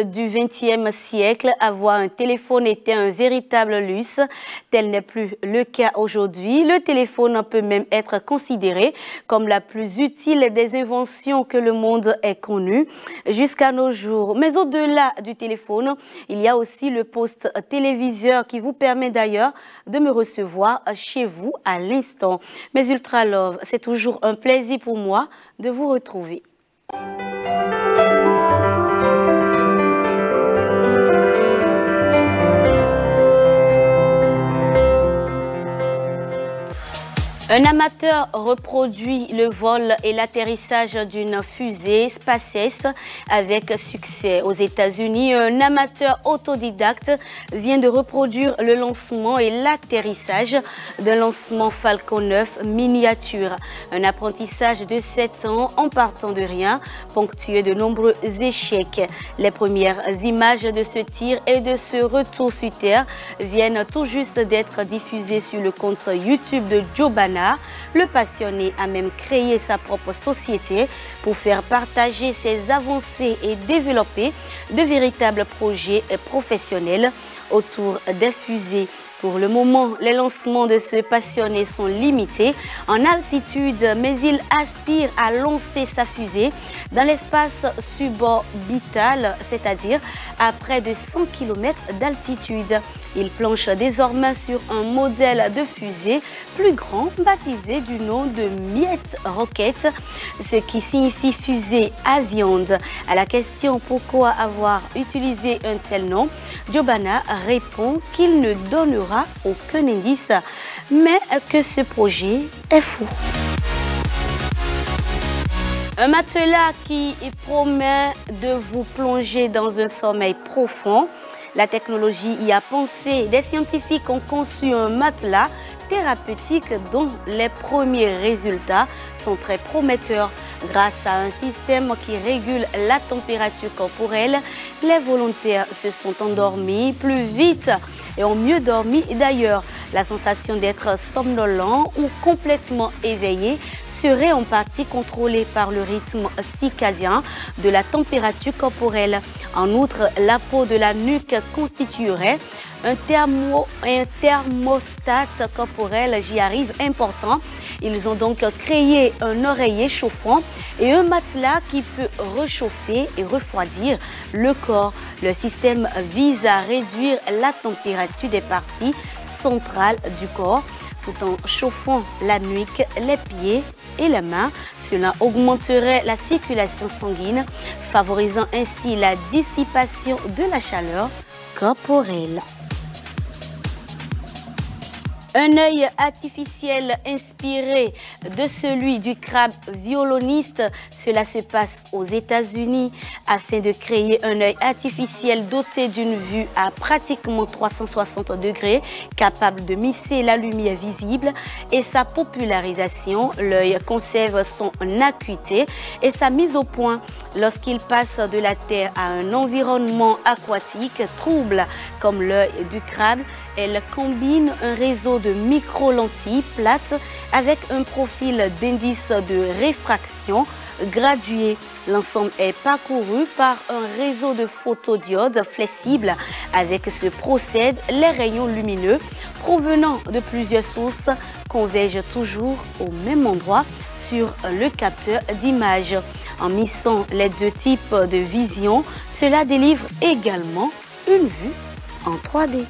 du XXe siècle, avoir un téléphone était un véritable luxe. Tel n'est plus le cas aujourd'hui. Le téléphone peut même être considéré comme la plus utile des inventions que le monde ait connues jusqu'à nos jours. Mais au-delà du téléphone, il y a aussi le poste téléviseur qui vous permet d'ailleurs de me recevoir chez vous à l'instant. Mais Ultra Love, c'est toujours un plaisir pour moi de vous retrouver. Un amateur reproduit le vol et l'atterrissage d'une fusée SpaceX avec succès. Aux États-Unis, un amateur autodidacte vient de reproduire le lancement et l'atterrissage d'un lancement Falcon 9 miniature. Un apprentissage de 7 ans en partant de rien, ponctué de nombreux échecs. Les premières images de ce tir et de ce retour sur Terre viennent tout juste d'être diffusées sur le compte YouTube de Jobana. Le passionné a même créé sa propre société pour faire partager ses avancées et développer de véritables projets professionnels autour des fusées. Pour le moment, les lancements de ce passionné sont limités en altitude, mais il aspire à lancer sa fusée dans l'espace suborbital, c'est-à-dire à près de 100 km d'altitude. Il planche désormais sur un modèle de fusée plus grand, baptisé du nom de Miette Rocket, ce qui signifie fusée à viande. À la question pourquoi avoir utilisé un tel nom, Jobana répond qu'il ne donnera aucun indice, mais que ce projet est fou. Un matelas qui promet de vous plonger dans un sommeil profond. La technologie y a pensé. Des scientifiques ont conçu un matelas thérapeutique dont les premiers résultats sont très prometteurs. Grâce à un système qui régule la température corporelle, les volontaires se sont endormis plus vite et ont mieux dormi. D'ailleurs, la sensation d'être somnolent ou complètement éveillé serait en partie contrôlée par le rythme circadien de la température corporelle. En outre, la peau de la nuque constituerait un thermostat corporel, j'y arrive, important. Ils ont donc créé un oreiller chauffant et un matelas qui peut réchauffer et refroidir le corps. Le système vise à réduire la température des parties centrales du corps tout en chauffant la nuque, les pieds et les mains. Cela augmenterait la circulation sanguine, favorisant ainsi la dissipation de la chaleur corporelle. Un œil artificiel inspiré de celui du crabe violoniste, cela se passe aux États-Unis afin de créer un œil artificiel doté d'une vue à pratiquement 360 degrés, capable de misser la lumière visible et sa popularisation. L'œil conserve son acuité et sa mise au point lorsqu'il passe de la terre à un environnement aquatique trouble comme l'œil du crabe. Elle combine un réseau de micro-lentilles plates avec un profil d'indice de réfraction gradué. L'ensemble est parcouru par un réseau de photodiodes flexibles. Avec ce procédé, les rayons lumineux provenant de plusieurs sources convergent toujours au même endroit sur le capteur d'image. En mixant les deux types de vision, cela délivre également une vue en 3D.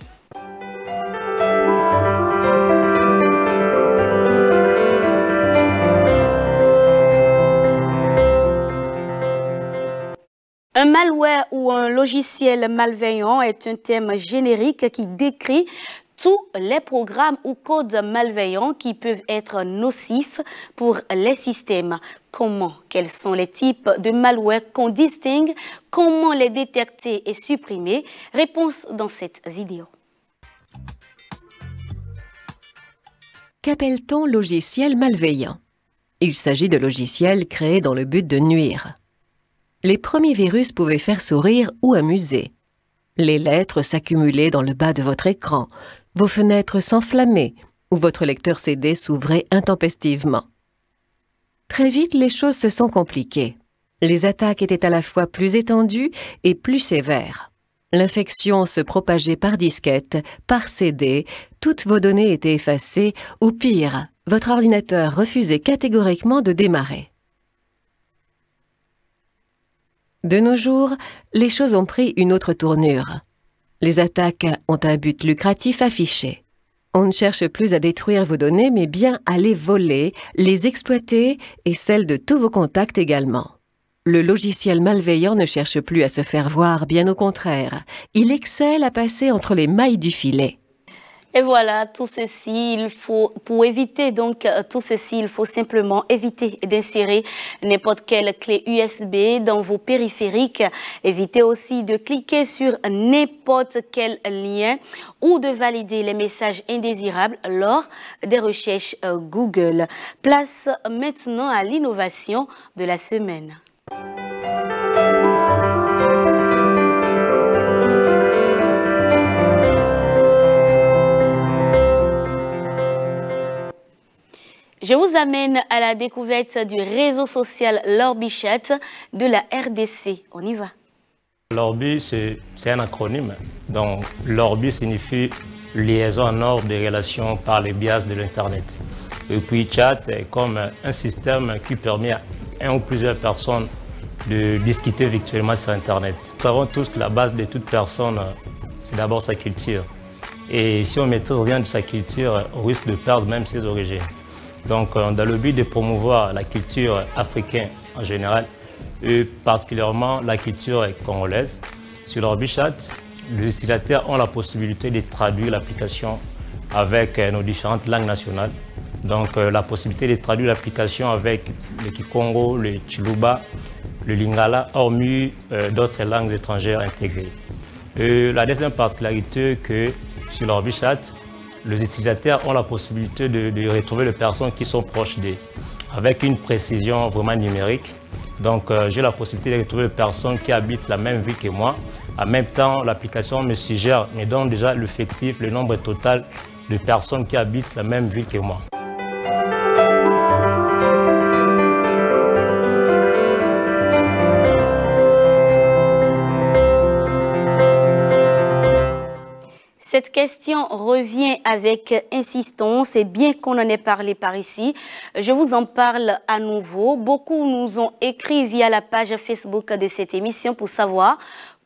Un malware ou un logiciel malveillant est un terme générique qui décrit tous les programmes ou codes malveillants qui peuvent être nocifs pour les systèmes. Comment? Quels sont les types de malware qu'on distingue? Comment les détecter et supprimer? Réponse dans cette vidéo. Qu'appelle-t-on logiciel malveillant? Il s'agit de logiciels créés dans le but de nuire. Les premiers virus pouvaient faire sourire ou amuser. Les lettres s'accumulaient dans le bas de votre écran, vos fenêtres s'enflammaient ou votre lecteur CD s'ouvrait intempestivement. Très vite, les choses se sont compliquées. Les attaques étaient à la fois plus étendues et plus sévères. L'infection se propageait par disquette, par CD, toutes vos données étaient effacées, ou pire, votre ordinateur refusait catégoriquement de démarrer. De nos jours, les choses ont pris une autre tournure. Les attaques ont un but lucratif affiché. On ne cherche plus à détruire vos données, mais bien à les voler, les exploiter et celles de tous vos contacts également. Le logiciel malveillant ne cherche plus à se faire voir, bien au contraire. Il excelle à passer entre les mailles du filet. Et voilà, tout ceci, pour éviter donc tout ceci, il faut simplement éviter d'insérer n'importe quelle clé USB dans vos périphériques. Évitez aussi de cliquer sur n'importe quel lien ou de valider les messages indésirables lors des recherches Google. Place maintenant à l'innovation de la semaine. Je vous amène à la découverte du réseau social L'Orbichat de la RDC. On y va. L'Orbi, c'est un acronyme. Donc, l'Orbi signifie liaison en ordre des relations par les biais de l'Internet. Et puis, chat est comme un système qui permet à un ou plusieurs personnes de discuter virtuellement sur Internet. Nous savons tous que la base de toute personne, c'est d'abord sa culture. Et si on ne maîtrise rien de sa culture, on risque de perdre même ses origines. Donc, dans le but de promouvoir la culture africaine en général, et particulièrement la culture congolaise, sur l'Orbichat, les utilisateurs ont la possibilité de traduire l'application avec nos différentes langues nationales. Donc, la possibilité de traduire l'application avec le Kikongo, le Chiluba, le Lingala, hormis d'autres langues étrangères intégrées. La deuxième particularité que sur l'Orbichat, les utilisateurs ont la possibilité de retrouver les personnes qui sont proches d'eux, avec une précision vraiment numérique. Donc, j'ai la possibilité de retrouver les personnes qui habitent la même ville que moi. En même temps, l'application me suggère, me donne déjà l'effectif, le nombre total de personnes qui habitent la même ville que moi. Cette question revient avec insistance et bien qu'on en ait parlé par ici, je vous en parle à nouveau. Beaucoup nous ont écrit via la page Facebook de cette émission pour savoir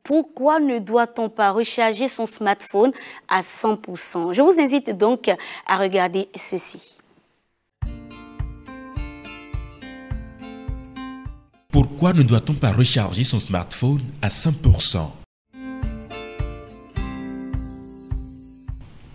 pourquoi ne doit-on pas recharger son smartphone à 100%. Je vous invite donc à regarder ceci. Pourquoi ne doit-on pas recharger son smartphone à 100%?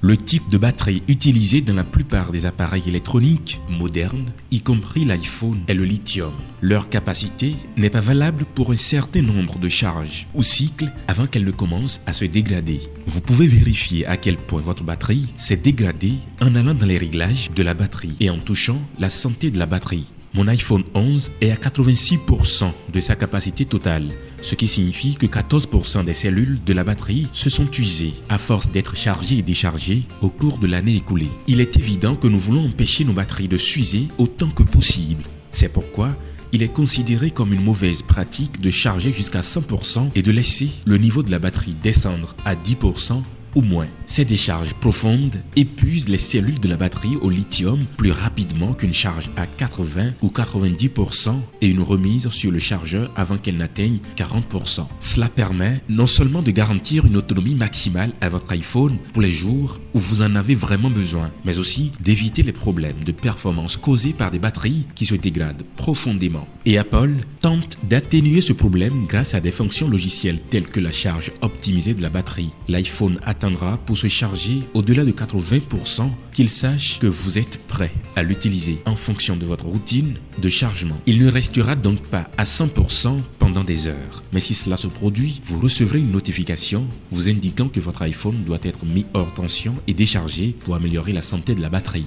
Le type de batterie utilisé dans la plupart des appareils électroniques modernes, y compris l'iPhone, est le lithium. Leur capacité n'est pas valable pour un certain nombre de charges ou cycles avant qu'elle ne commence à se dégrader. Vous pouvez vérifier à quel point votre batterie s'est dégradée en allant dans les réglages de la batterie et en touchant la santé de la batterie. Mon iPhone 11 est à 86% de sa capacité totale, ce qui signifie que 14% des cellules de la batterie se sont usées à force d'être chargées et déchargées au cours de l'année écoulée. Il est évident que nous voulons empêcher nos batteries de s'user autant que possible. C'est pourquoi il est considéré comme une mauvaise pratique de charger jusqu'à 100% et de laisser le niveau de la batterie descendre à 10% ou moins. Ces décharges profondes épuisent les cellules de la batterie au lithium plus rapidement qu'une charge à 80 ou 90% et une remise sur le chargeur avant qu'elle n'atteigne 40%. Cela permet non seulement de garantir une autonomie maximale à votre iPhone pour les jours où vous en avez vraiment besoin, mais aussi d'éviter les problèmes de performance causés par des batteries qui se dégradent profondément. Et Apple tente d'atténuer ce problème grâce à des fonctions logicielles telles que la charge optimisée de la batterie. L'iPhone attendra pour se charger au-delà de 80% qu'il sache que vous êtes prêt à l'utiliser en fonction de votre routine de chargement. Il ne restera donc pas à 100% pendant des heures. Mais si cela se produit, vous recevrez une notification vous indiquant que votre iPhone doit être mis hors tension et déchargé pour améliorer la santé de la batterie.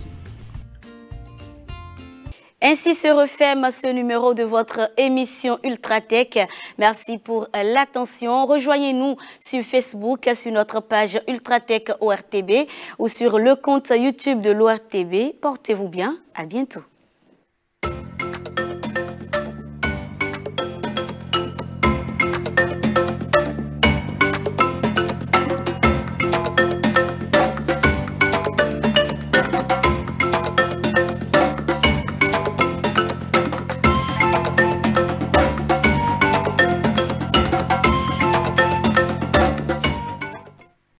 Ainsi se referme ce numéro de votre émission Ultratech. Merci pour l'attention. Rejoignez-nous sur Facebook, sur notre page Ultratech ORTB ou sur le compte YouTube de l'ORTB. Portez-vous bien. À bientôt.